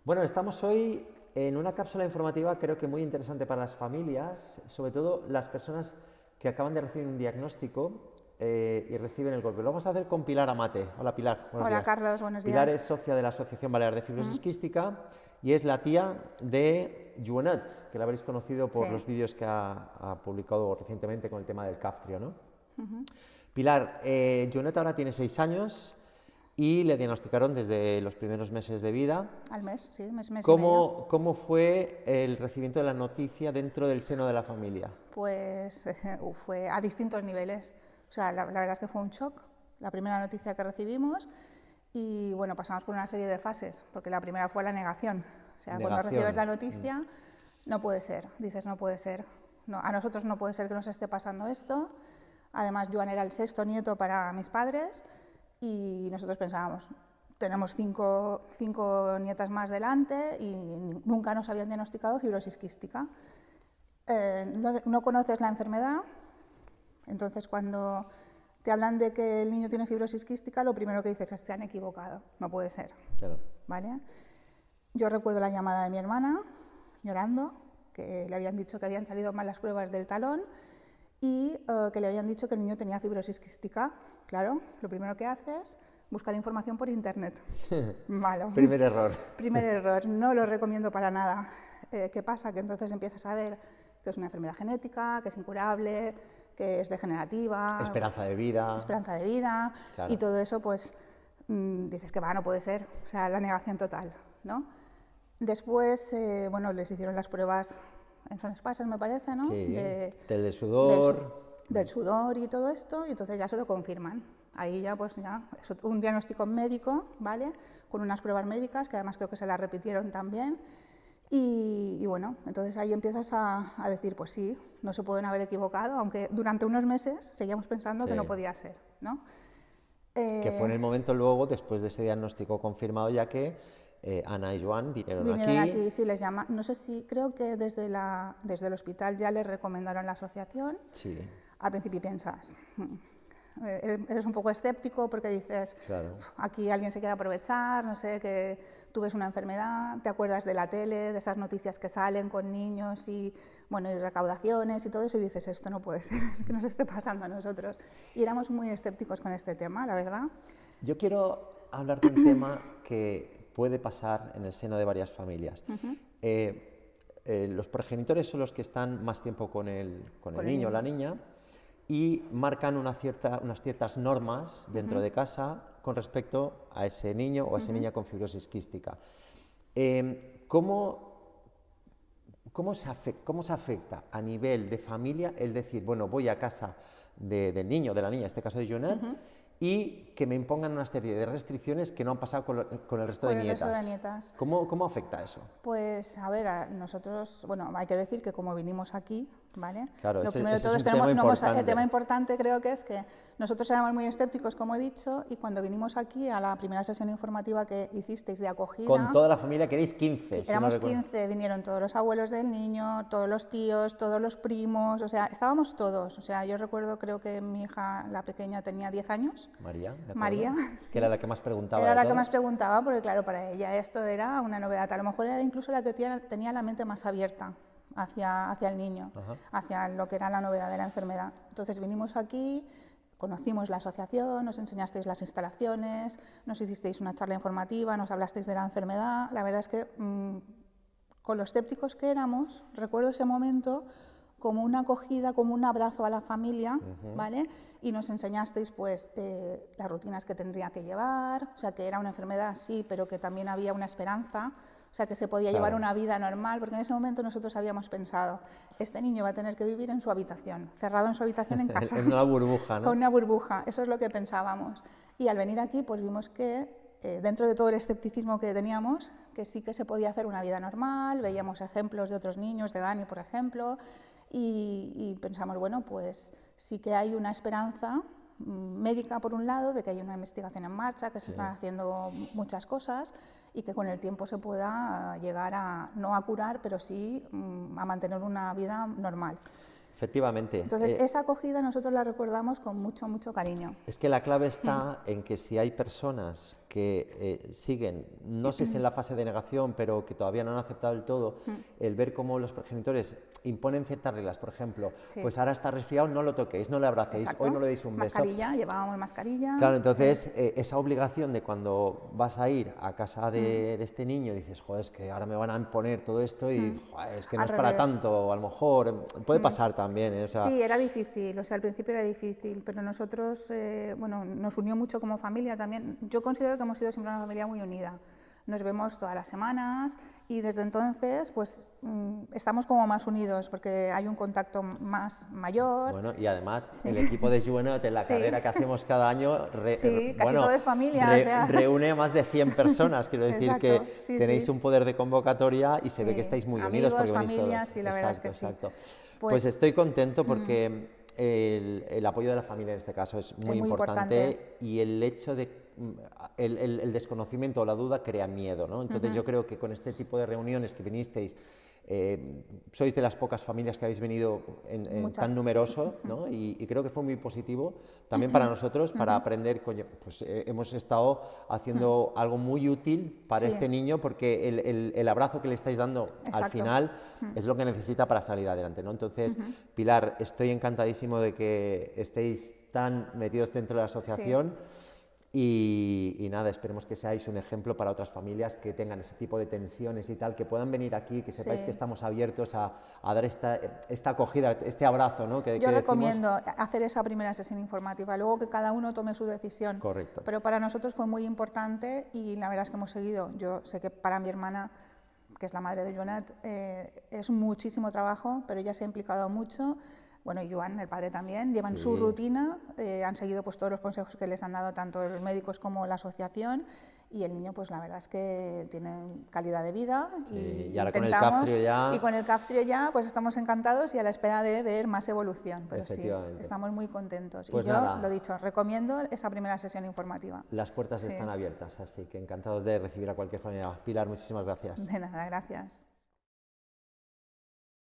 Bueno, estamos hoy en una cápsula informativa creo que muy interesante para las familias, sobre todo las personas que acaban de recibir un diagnóstico y reciben el golpe. Lo vamos a hacer con Pilar Amate. Hola Pilar, buenos Hola días. Carlos, buenos días. Pilar es socia de la Asociación Balear de Fibrosis Quística y es la tía de Joanet, que la habréis conocido por Sí. los vídeos que ha publicado recientemente con el tema del caftrio, ¿no? Pilar, Joanet ahora tiene 6 años y le diagnosticaron desde los primeros meses de vida. Al mes, sí, mes y medio. ¿Cómo fue el recibimiento de la noticia dentro del seno de la familia? Pues fue a distintos niveles. O sea, la verdad es que fue un shock, la primera noticia que recibimos, y bueno, pasamos por una serie de fases, porque la primera fue la negación. O sea, cuando recibes la noticia, no puede ser, dices no puede ser. No, a nosotros no puede ser que nos esté pasando esto. Además, Joan era el 6.º nieto para mis padres, y nosotros pensábamos, tenemos cinco nietas más delante y nunca nos habían diagnosticado fibrosis quística. No conoces la enfermedad, entonces cuando te hablan de que el niño tiene fibrosis quística, lo primero que dices es se han equivocado, no puede ser. Claro. ¿Vale? Yo recuerdo la llamada de mi hermana, llorando, que le habían dicho que habían salido mal las pruebas del talón y que le habían dicho que el niño tenía fibrosis quística. Claro, lo primero que haces, buscar información por internet. Malo. Primer error. Primer error, no lo recomiendo para nada. ¿Qué pasa? Que entonces empiezas a ver que es una enfermedad genética, que es incurable, que es degenerativa. Esperanza de vida. Esperanza de vida. Claro. Y todo eso, pues, dices que no puede ser. O sea, la negación total, ¿no? Después, bueno, les hicieron las pruebas en Son Espases, me parece, ¿no? Sí, del sudor. Del sudor y todo esto, y entonces ya se lo confirman. Ahí ya, pues ya, es un diagnóstico médico, ¿vale? Con unas pruebas médicas, que además creo que se las repitieron también. Y bueno, entonces ahí empiezas a decir, pues sí, no se pueden haber equivocado, aunque durante unos meses seguíamos pensando que no podía ser, ¿no? Que fue en el momento luego, después de ese diagnóstico confirmado, ya que Ana y Joan vinieron aquí. Sí, les llama, no sé si, creo que desde el hospital ya les recomendaron la asociación. Sí. Al principio piensas, eres un poco escéptico porque dices, claro, aquí alguien se quiere aprovechar, no sé, que tú ves una enfermedad, te acuerdas de la tele, de esas noticias que salen con niños y, bueno, y recaudaciones y todo eso, y dices, esto no puede ser, que nos esté pasando a nosotros. Y éramos muy escépticos con este tema, la verdad. Yo quiero hablar de un tema que puede pasar en el seno de varias familias. Los progenitores son los que están más tiempo con el niño o la niña y marcan unas ciertas normas dentro de casa con respecto a ese niño o a esa niña con fibrosis quística. ¿Cómo se afecta a nivel de familia el decir, bueno, voy a casa del niño o de la niña, en este caso de Joanet, y que me impongan una serie de restricciones que no han pasado con el resto de nietas? ¿Cómo afecta eso? Pues, a ver, nosotros, bueno, hay que decir que como vinimos aquí, ¿vale? Claro, lo primero de todo es un tema importante. El tema importante creo que es que nosotros éramos muy escépticos, como he dicho, y cuando vinimos aquí a la primera sesión informativa que hicisteis de acogida... Con toda la familia, queréis 15. Éramos 15, vinieron todos los abuelos del niño, todos los tíos, todos los primos, o sea, estábamos todos. O sea, yo recuerdo, creo que mi hija, la pequeña, tenía 10 años. María, sí. Que era la que más preguntaba. Era la que más preguntaba, porque claro, para ella esto era una novedad. A lo mejor era incluso la que tenía la mente más abierta hacia el niño, hacia lo que era la novedad de la enfermedad. Entonces vinimos aquí, conocimos la asociación, nos enseñasteis las instalaciones, nos hicisteis una charla informativa, nos hablasteis de la enfermedad. La verdad es que con lo escépticos que éramos, recuerdo ese momento como una acogida, como un abrazo a la familia, ¿vale? Y nos enseñasteis pues las rutinas que tendría que llevar, o sea, que era una enfermedad, sí, pero que también había una esperanza, o sea, que se podía llevar una vida normal, porque en ese momento nosotros habíamos pensado, este niño va a tener que vivir en su habitación, cerrado en su habitación en casa. En una burbuja, ¿no? Con una burbuja, eso es lo que pensábamos. Y al venir aquí, pues vimos que dentro de todo el escepticismo que teníamos, que sí que se podía hacer una vida normal, veíamos ejemplos de otros niños, de Dani, por ejemplo, y pensamos, bueno, pues sí que hay una esperanza médica, por un lado, de que hay una investigación en marcha, que se están haciendo muchas cosas y que con el tiempo se pueda llegar a, no a curar, pero sí a mantener una vida normal. Efectivamente. Entonces, esa acogida nosotros la recordamos con mucho, mucho cariño. Es que la clave está en que si hay personas que siguen, no sé si en la fase de negación, pero que todavía no han aceptado del todo, el ver cómo los progenitores imponen ciertas reglas, por ejemplo, pues ahora está resfriado, no lo toquéis, no le abracéis, Exacto. hoy no le deis un beso. Mascarilla, llevábamos mascarilla. Claro, entonces esa obligación de cuando vas a ir a casa de este niño, dices, joder, es que ahora me van a imponer todo esto y joder, es que no Al es para revés. tanto, a lo mejor puede pasar también. O sea, Sí, era difícil, o sea, al principio era difícil, pero nosotros, bueno, nos unió mucho como familia también. Yo considero que hemos sido siempre una familia muy unida. Nos vemos todas las semanas y desde entonces, pues, estamos como más unidos porque hay un contacto más mayor. bueno, y además el equipo de Juvenot en la carrera que hacemos cada año casi todo es familia, o sea. reúne más de 100 personas, quiero decir Exacto, que tenéis un poder de convocatoria y se ve que estáis muy unidos porque venís familias, todos. Sí, la verdad es que sí. Pues estoy contento porque el apoyo de la familia en este caso es muy importante y el hecho de el desconocimiento o la duda crea miedo, ¿no? Entonces yo creo que con este tipo de reuniones que vinisteis, sois de las pocas familias que habéis venido tan numeroso, ¿no? Y creo que fue muy positivo también para nosotros, para aprender, coño, pues hemos estado haciendo algo muy útil para este niño porque el abrazo que le estáis dando al final es lo que necesita para salir adelante, ¿no? Entonces, Pilar, estoy encantadísimo de que estéis tan metidos dentro de la asociación. Y nada, esperemos que seáis un ejemplo para otras familias que tengan ese tipo de tensiones y tal, que puedan venir aquí, que sepáis que estamos abiertos a dar esta acogida, este abrazo, ¿no? Yo recomiendo hacer esa primera sesión informativa, luego que cada uno tome su decisión. Correcto. Pero para nosotros fue muy importante y la verdad es que hemos seguido. Yo sé que para mi hermana, que es la madre de Joanat, es muchísimo trabajo, pero ella se ha implicado mucho. Bueno, y Joan, el padre también, llevan su rutina, han seguido pues todos los consejos que les han dado tanto los médicos como la asociación y el niño pues la verdad es que tiene calidad de vida y ahora con el CAFTRIO ya... Y con el CAFTRIO ya pues estamos encantados y a la espera de ver más evolución, pero sí, estamos muy contentos. Pues y yo, nada, lo dicho, recomiendo esa primera sesión informativa. Las puertas están abiertas, así que encantados de recibir a cualquier familia. Pilar, muchísimas gracias. De nada, gracias.